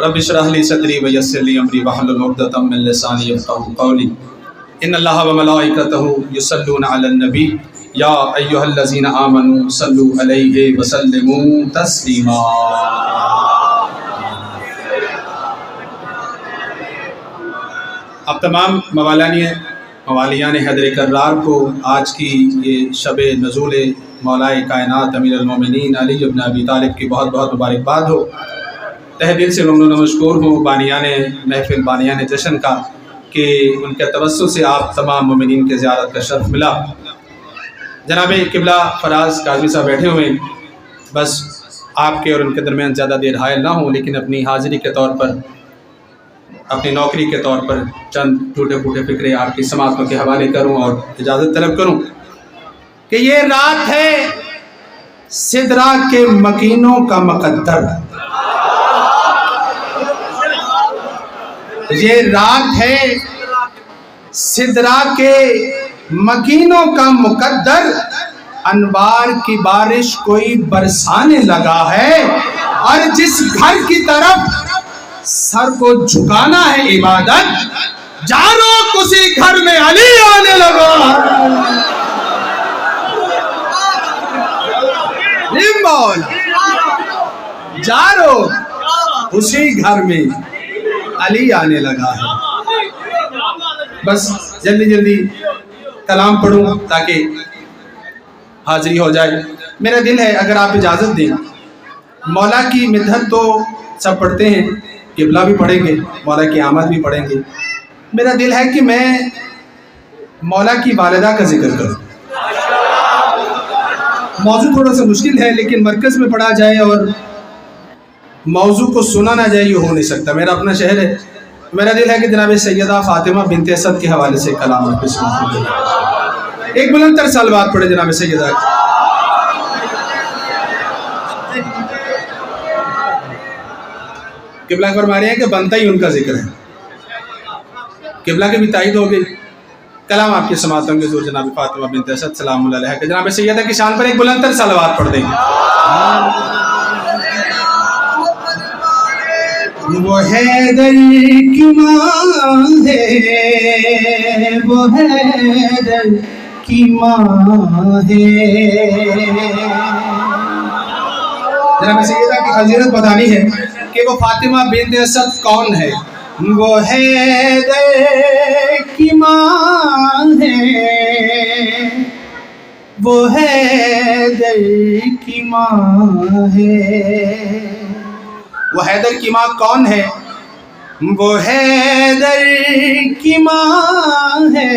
Rabbi इश्रह ली सदरी व यस्सिर ली अमरी वहलुल उक़दतम मिन लिसानी यफ़क़हू क़ौली। इन्नल्लाह व मलाइकतहू युसल्लूना अलन नबी या अय्युहल्लज़ीना आमनू सल्लू अलैहि व सल्लिमू तस्लीमा। अब तमाम मवालियान हैदर कर्रार को आज की ये शब नज़ूल मौलाए कायनात अमीरुल मोमिनीन अली इब्न अबी तालिब की बहुत बहुत मुबारकबाद हो। तहे दिल से ममनून मशकूर हूँ बानियान महफिल बानियान जश्न का कि उनके तवस्सुत से आप तमाम मोमिनीन के ज़ियारत का शर्फ मिला। जनाब किबला फराज काज़मी साहब बैठे हुए हैं, बस आपके और उनके दरमियान ज़्यादा देर हायल ना हो, लेकिन अपनी हाज़िरी के तौर पर, अपनी नौकरी के तौर पर चंद टूटे फूटे फिक्रे आपकी समातों के हवाले करूं और इजाज़त तलब करूं कि ये रात है सिदरा के मकीनों का मुक़द्दर, ये रात है सिदरा के मकीनों का मुक़द्दर। अनवार की बारिश कोई बरसाने लगा है और जिस घर की तरफ सर को झुकाना है इबादत, जानो उसी घर में अली आने लगा। जानो उसी घर में अली आने लगा है। बस जल्दी जल्दी कलाम पढ़ूं ताकि हाजिरी हो जाए। मेरा दिल है अगर आप इजाज़त दें, मौला की मिदहत तो सब पढ़ते हैं, किबला भी पढ़ेंगे, मौला की आमद भी पढ़ेंगे। मेरा दिल है कि मैं मौला की वालिदा का जिक्र करूं। मौजू थोड़ा सा मुश्किल है, लेकिन मरकज़ में पढ़ा जाए और मौजू को सुना ना जाए ये हो नहीं सकता। मेरा अपना शहर है, मेरा दिल है कि जनाब सैयदा फ़ातिमा बिन्त असद के हवाले से कलाम आपको सुनाऊं। एक बुलंद तर सलवात पढ़े जनाब सैयदा की। किबला फरमा रहे हैं कि बनता ही उनका जिक्र है, किबला की भी तायद हो गई। कलाम आपकी समातों के ज़ोर जनाब फ़ातिमा बिन्त असद सलामुल्लाह अलैहा के जनाब सैयदा की शान पर एक बुलंद तर सलवात पढ़ देंगे। वो हैदर की माँ है, वो हैदर की माँ है। जनाब सैयदा की फजीलत बतानी है कि वो फातिमा बिन्त असद कौन है। वो हैदर की माँ है, वो हैदर की माँ है। वो हैदर की माँ कौन है? वो हैदर की माँ है,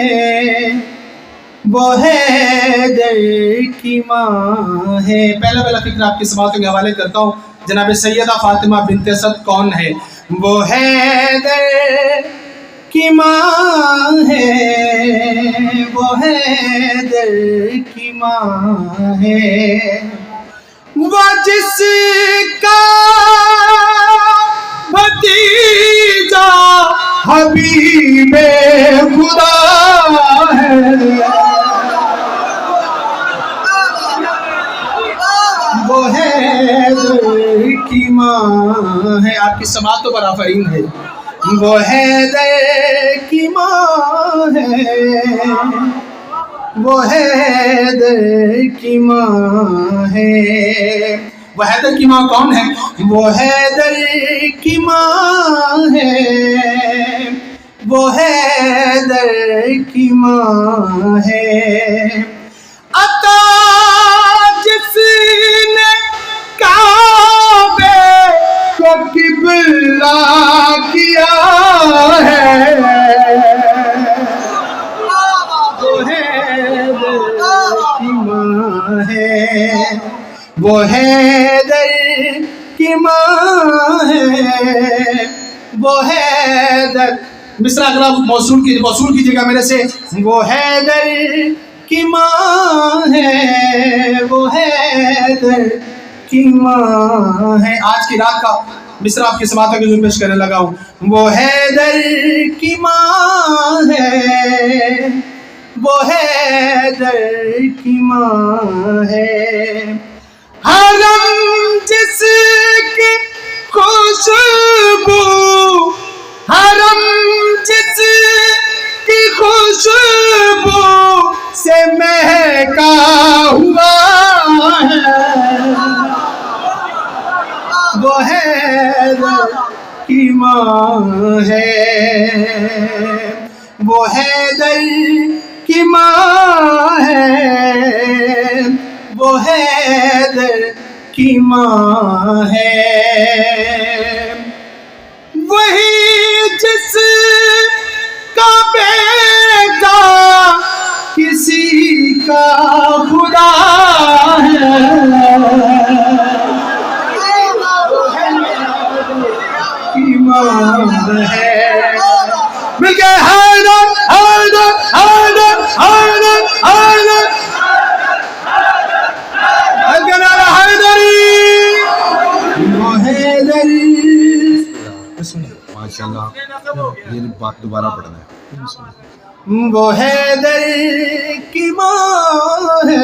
वो हैदर की माँ है। पहला फिक्र आपकी समातों के हवाले करता हूँ। जनाब सैयदा फातिमा बिन्त असद कौन है? वो हैदर की माँ है, वो हैदर की माँ है। वो जिसका भतीजा हबीबे खुदा है, वो हैदर की माँ है। आपकी समातों पर आफरीन है। वो हैदर की माँ है, वो हैदर की माँ है। वो हैदर की माँ कौन है? वो हैदर की माँ है, वो हैदर की माँ है। अता जिसने काबे को किबला किया है, वो हैदर की माँ है, वो हैदर। मिसरा अगर मौसूल कीजिएगा मेरे से। वो हैदर की माँ है, वो हैदर की माँ है। आज की रात का मिसरा आपकी समातों के पेश करने लगा हूँ। वो हैदर की माँ है, वो हैदर की माँ है। हरम जिसकी खुशबू हैदर की माँ है, वो हैदर की माँ है, वो हैदर की माँ है। वही जिसका बेटा किसी का खुदा है, की माँ है। मिलके हैदर हैदर हैदर हैदर हैदर हैदरी, वो हैदरी। माशाल्लाह, ये बात दोबारा पढ़ना है। वो हैदर की माँ है,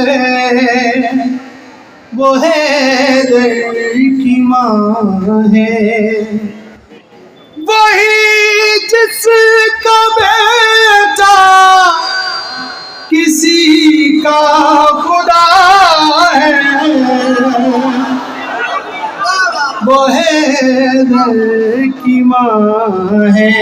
वो हैदर की माँ है। वही जिसका बेटा किसी का खुदा है, वो हैदर की माँ है,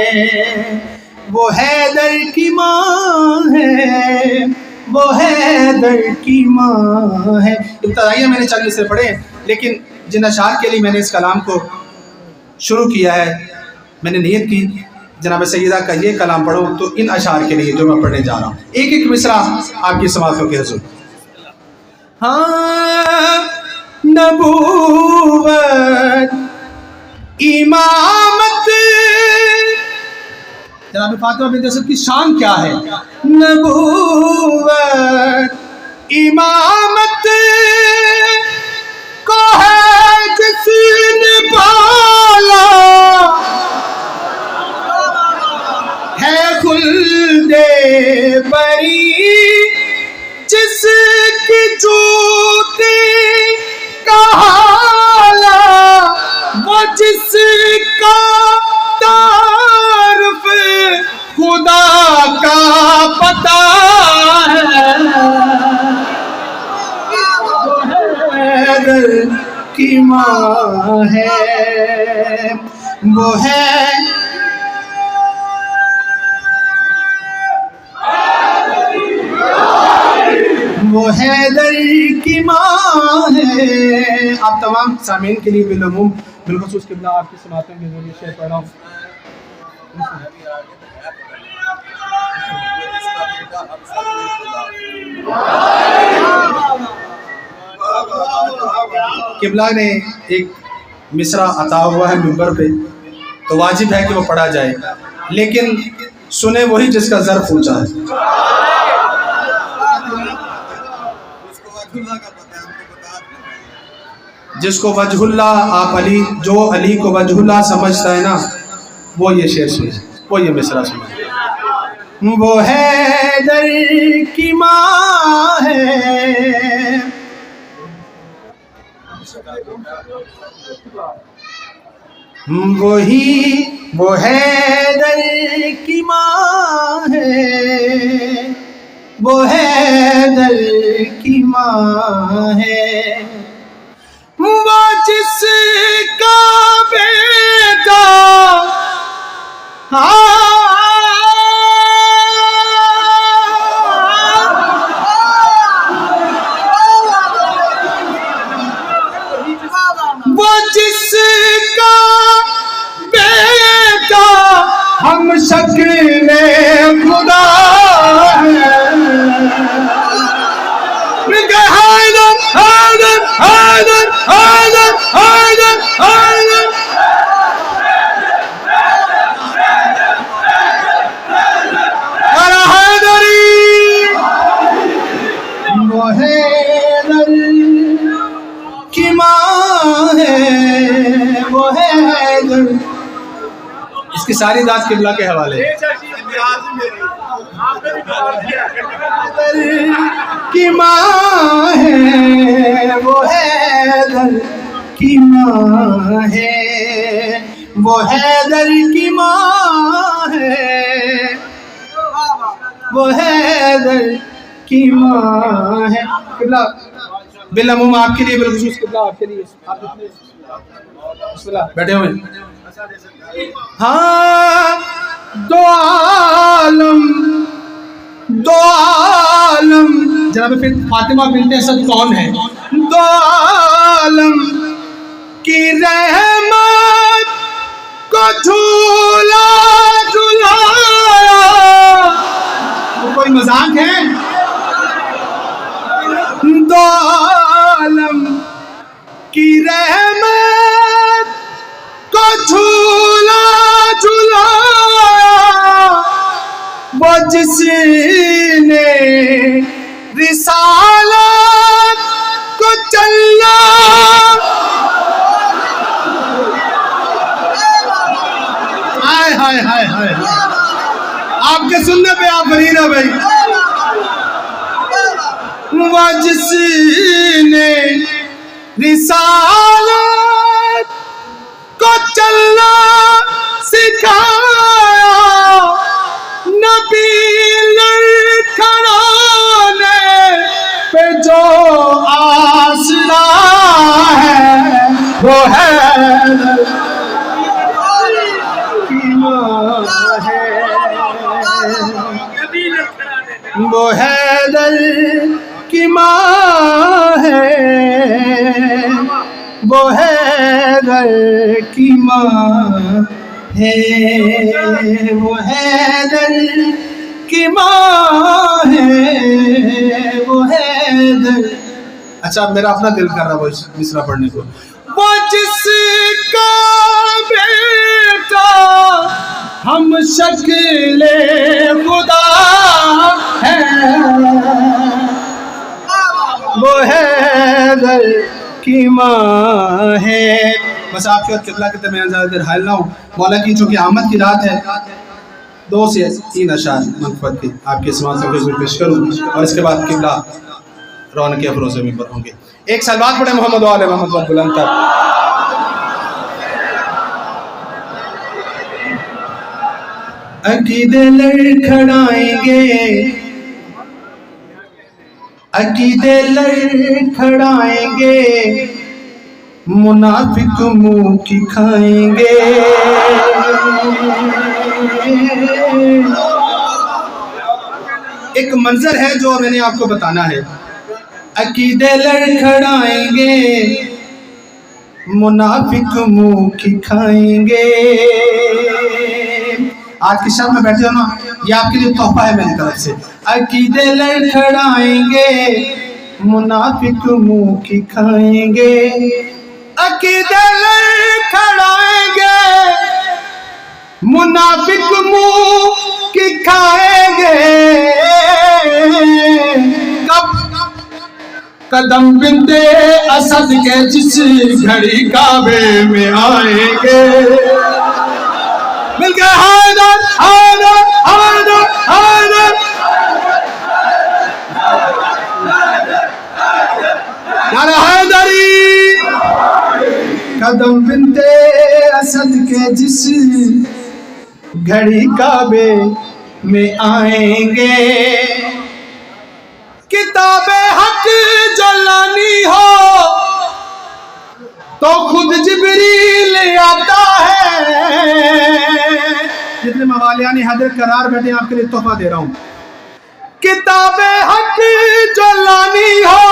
वो हैदर की माँ है, वो हैदर की माँ है। इब्तदाइया मैंने चंद से पढ़े, लेकिन जिन अशार के लिए मैंने इस कलाम को शुरू किया है, मैंने नियत की जनाब सैयदा का ये कलाम पढ़ो, तो इन अशार के लिए जो मैं पढ़ने जा रहा हूँ, एक एक मिसरा आपकी समातों के हुजूर। हाँ, नबूवत इमामत, जनाब फातिमा बिन्त असद की शान क्या है? नबूवत इमामत को है जिसने पाला, है खुल्दे बरी जिसकी जूती का हाला, वो जिसका तारुफ खुदा का पता है, हैदर की माँ है, वो है वो हैदर की माँ है। आप तमाम सामीन के लिए बिलुमूम बिलखुसूस क़िबला आपकी समातों के जरिए शेयर कर रहा हूँ। क़िबला ने एक मिसरा अता हुआ है मिंबर पे, तो वाजिब है कि वो पढ़ा जाए, लेकिन सुने वही जिसका ज़र्फ़ ऊंचा है। जिसको वजहुल्ला आप अली, जो अली को वजहुल्ला समझता है ना, वो ये शेर सुने, वो ये मिसरा सुने। वो हैदर की माँ है, वही वो हैदर की माँ है, वो हैदर की माँ है, वो जिसका बेटा वो जिसका बेटा हम शक्ल खुदा है। हैदर हैदर हैदर हैदर हैदर हैदर, अरे हैदरी, वो हैदर की माँ है, वो हैदर। इसकी सारी दात क़िबला के हवाले। की माँ है, वो हैदर की माँ है, वो हैदर की माँ है, वो हैदर की माँ है। बिलअमूम आपके लिए, बिलखुसूस किबला आपके लिए, आप बिस्मिल्लाह बैठे हुए। हाँ, दो आलम जनाब फिर फातिमा बिनते असद कौन है? दो आलम की रहमत को झूला झुलाया। कोई मजाक है? दो आलम की रहमत को झूला झुलाया, वो जिसने रिसालत को चला। हाय हाय हाय हाय, आपके सुनने पे आप बनी ना भाई। वो जिसने रिसालत को चलना सिखाया, नबी लड़खड़ाने पे जो आसरा है, वो है वो हैदर की माँ है, वो हैदर की माँ है, वो हैदर की माँ है, वो हैदर। अच्छा, मेरा अपना दिल कर रहा है वो मिसरा पढ़ने को। वो जिसका बेटा हम शक्ले खुदा है, वो हैदर की माँ है। बस आपके और किबला के मैं ज़्यादा देर हाल ना हूँ। मौला की चूँकि आमद की रात है, 2 से 3 अशार मनफ़त के आपके समाज से पेश करूँ और इसके बाद किबला रौनक अफरोज़ में पर होंगे। एक सलवात पढ़े मोहम्मद वाले मोहम्मद बुलंद तक। अकीदे लड़खड़ाएंगे, अकीदे लड़खड़ाएंगे, मुनाफिक मुंह की खाएंगे। एक मंजर है जो मैंने आपको बताना है। अकीदे लड़खड़ाएंगे, मुनाफिक मुंह की खाएंगे। आज की शब में बैठे हो ना, ये आपके लिए तोहफा है मेरी तरफ से। अकीदे लड़खड़ाएंगे, मुनाफिक मुंह की खाएंगे। अकीदे लड़खड़ाएंगे, मुनाफिक मुंह की खाएंगे। कब कदम बिंदे असद के जिस घड़ी काबे में आएंगे। मिल गए हैदर हैदर हैदर हैदर, नारा हैदरी। कदम बिंदे असद के जिस घड़ी काबे में आएंगे। किताबे हक जो लानी हो तो खुद जिब्रील आता है। जितने मवालियान हजरत करार बैठे आपके लिए तोहफा दे रहा हूं। किताबे हक जो लानी हो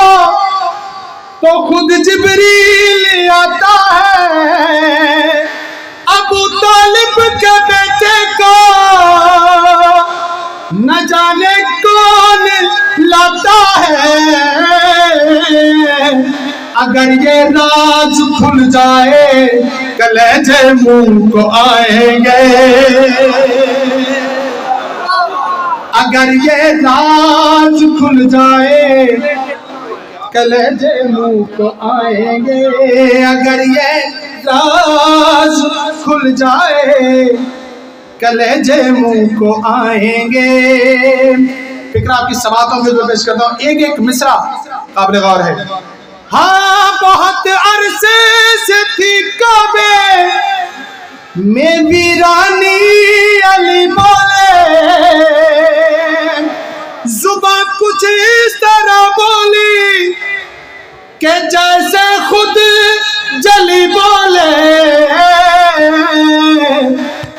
तो खुद जिब्रील आता है। अबू तालिब के बेटे को न जाने कौन लाता है। अगर ये राज खुल जाए कलेजे मुंह को आएंगे। अगर ये राज खुल जाए कलेजे मुंह को आएंगे। अगर ये राज खुल जाए कलेजे मुंह को आएंगे। फिक्र आपकी समातों में जो पेश करता हूँ, एक एक मिसरा काबिल गौर है। हाँ, बहुत अरसे से थी काबे में वीरानी, अली बोले जुबान कुछ इस तरह बोली, कि जैसे खुद जली बोले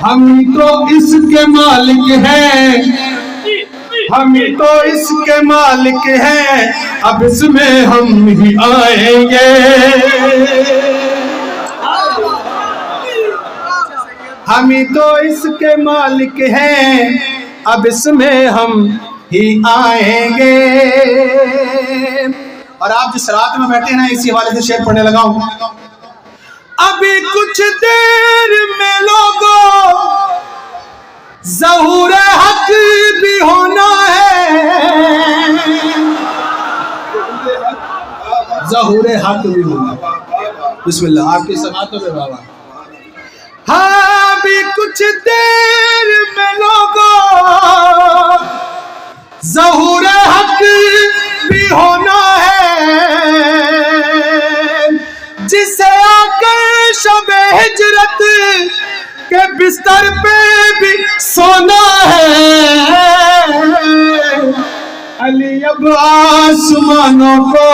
हम तो इसके मालिक हैं, हम तो इसके मालिक हैं, अब इसमें हम ही आएंगे। हम तो इसके मालिक हैं, अब इसमें हम ही आएंगे। और आप जिस रात में बैठे ना, इसी हवाले से शेर पढ़ने लगा हूं। अभी कुछ देर में लोगों ज़हूर हक भी होना है, ज़हूर हक भी होना। बिस्मिल्लाह, आपकी समातों में बाबा। हाँ, अभी कुछ देर में लोगों ज़हूर हक भी होना है, जिसे आकर शबे हिजरत के बिस्तर पे भी सोना है। अली अब आसमानों को,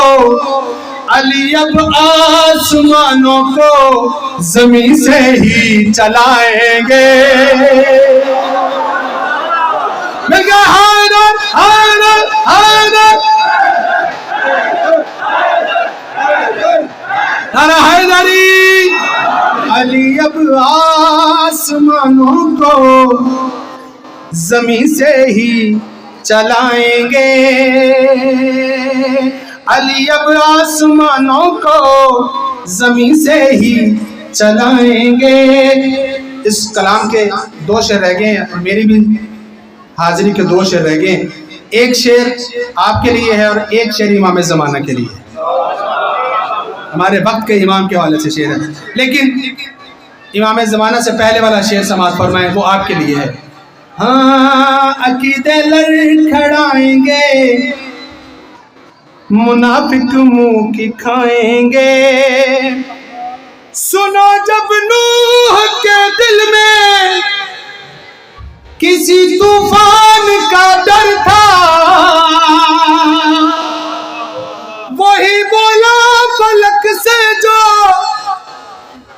अली अब आसमानों को ज़मीन से ही चलाएंगे। मिल गया हैदर, हैदर, हैदर, नारा हैदरी। अली अब आसमानों को ज़मीन से ही चलाएंगे। अली अब आसमानों को ज़मीन से ही चलाएंगे। इस कलाम के दो शेर रह गए हैं और मेरी भी हाजिरी के दो शेर रह गए। एक शेर आपके लिए है और एक शेर इमाम ज़माना के लिए है, हमारे वक्त के इमाम के हवाले से शेर है। लेकिन इमाम ज़माना से पहले वाला शेर समाज फरमाएं, वो आपके लिए है। हाँ, अकीदे लड़खड़ाएंगे, मुनाफिक मुंह की खाएंगे। सुनो जब नूह के दिल में किसी तूफान का डर था, वही बोला फलक से जो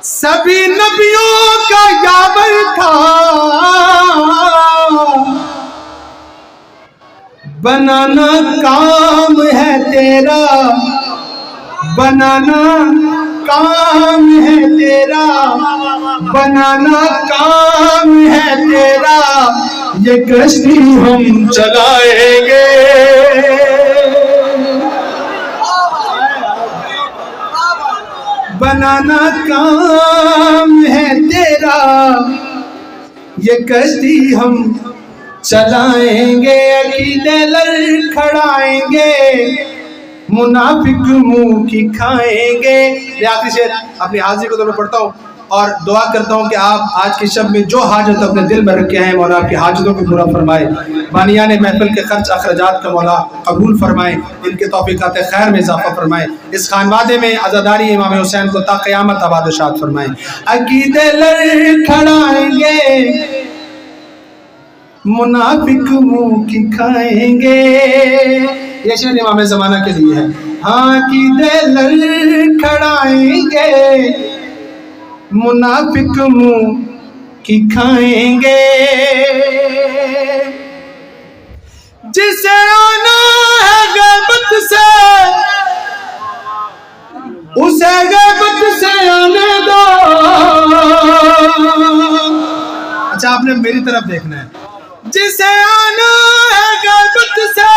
सभी नबियों का यावर था। बनाना काम है तेरा, बनाना काम है तेरा, बनाना काम है तेरा, ये कश्ती हम चलाएंगे। बनाना काम है तेरा, ये कश्ती हम चलाएंगे। अकीदे लड़खड़ाएंगे, मुनाफिक मुंह की खाएंगे। आखिरी शेर अपनी हाजिरी को तो मैं पढ़ता हूँ और दुआ करता हूँ कि आप आज के शब में जो हाजत अपने दिल में रखे हैं मौला आपकी हाजतों को पूरा फरमाए। बानियाने महफिल के खर्च अखराजात का मौला कबूल फरमाए, इनके तौफीकात खैर में इजाफा फरमाए। इस खानवादे में आज़ादारी इमाम हुसैन को ता क़यामत आबाद शाद फरमाए। अकीदे लड़खड़ाएंगे, मुनाफिक मुंह की खाएंगे। ये शेर इमाम ज़माना के लिए है। हाँ, अकीदे लड़खड़ाएंगे, मुनाफिक मुंह की खाएंगे। जिसे आना है गैबत से, उसे गैबत से आने दो। अच्छा, आपने मेरी तरफ देखना है। जिसे आना है गैबत से,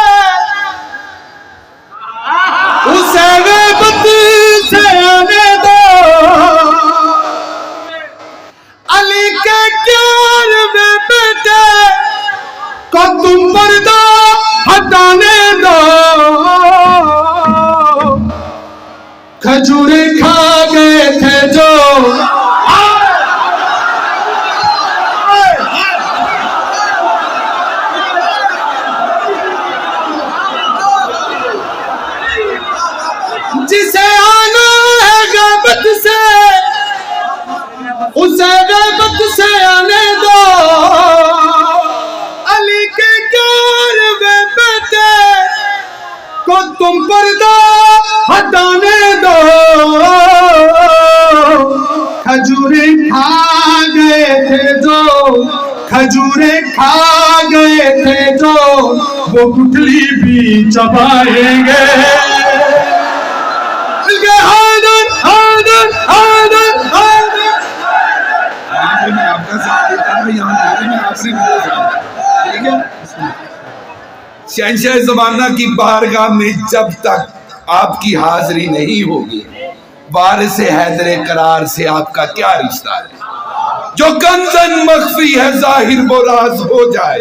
उसे गैबत से आने दो। अली के प्यार में बेटे को तुम पर्दा हटाने दो। खजूरें खा गए थे जो, जिसे आना है गैबत से, उसे गैबत से आने दो। अली के प्यार में बेटे को तुम पर्दा हटाने खजूरे खा गए थे जो वो गुठली भी चबाएंगे। हैदर हैदर हैदर हैदर। मैं आपका साथ देता हूं, यहाँ बारे में आपसे ठीक है। शहंशाह ज़माना की बारगाह में जब तक आपकी हाजिरी नहीं होगी, वारिस हैदर करार से आपका क्या रिश्ता है? जो कंजन मख्फी है जाहिर वो राज हो जाए।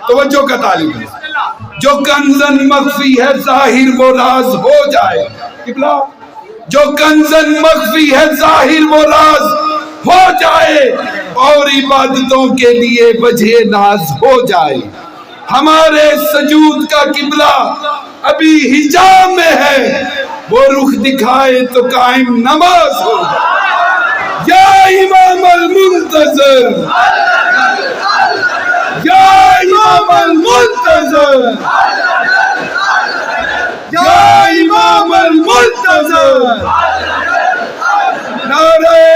तवज्जो का तालिब है। जो कंजन मख्फी है जाहिर वो राज हो जाए। जो कंजन मख्फी है जाहिर वो राज हो जाए और इबादतों के लिए वजह नाज हो जाए। हमारे सजूद का किबला अभी हिजाब में है, वो रुख दिखाए तो कायम नमाज हो जाए। या इमाम अल-मुंतज़र, या इमाम अल-मुंतज़र, या इमाम अल-मुंतज़र। नारे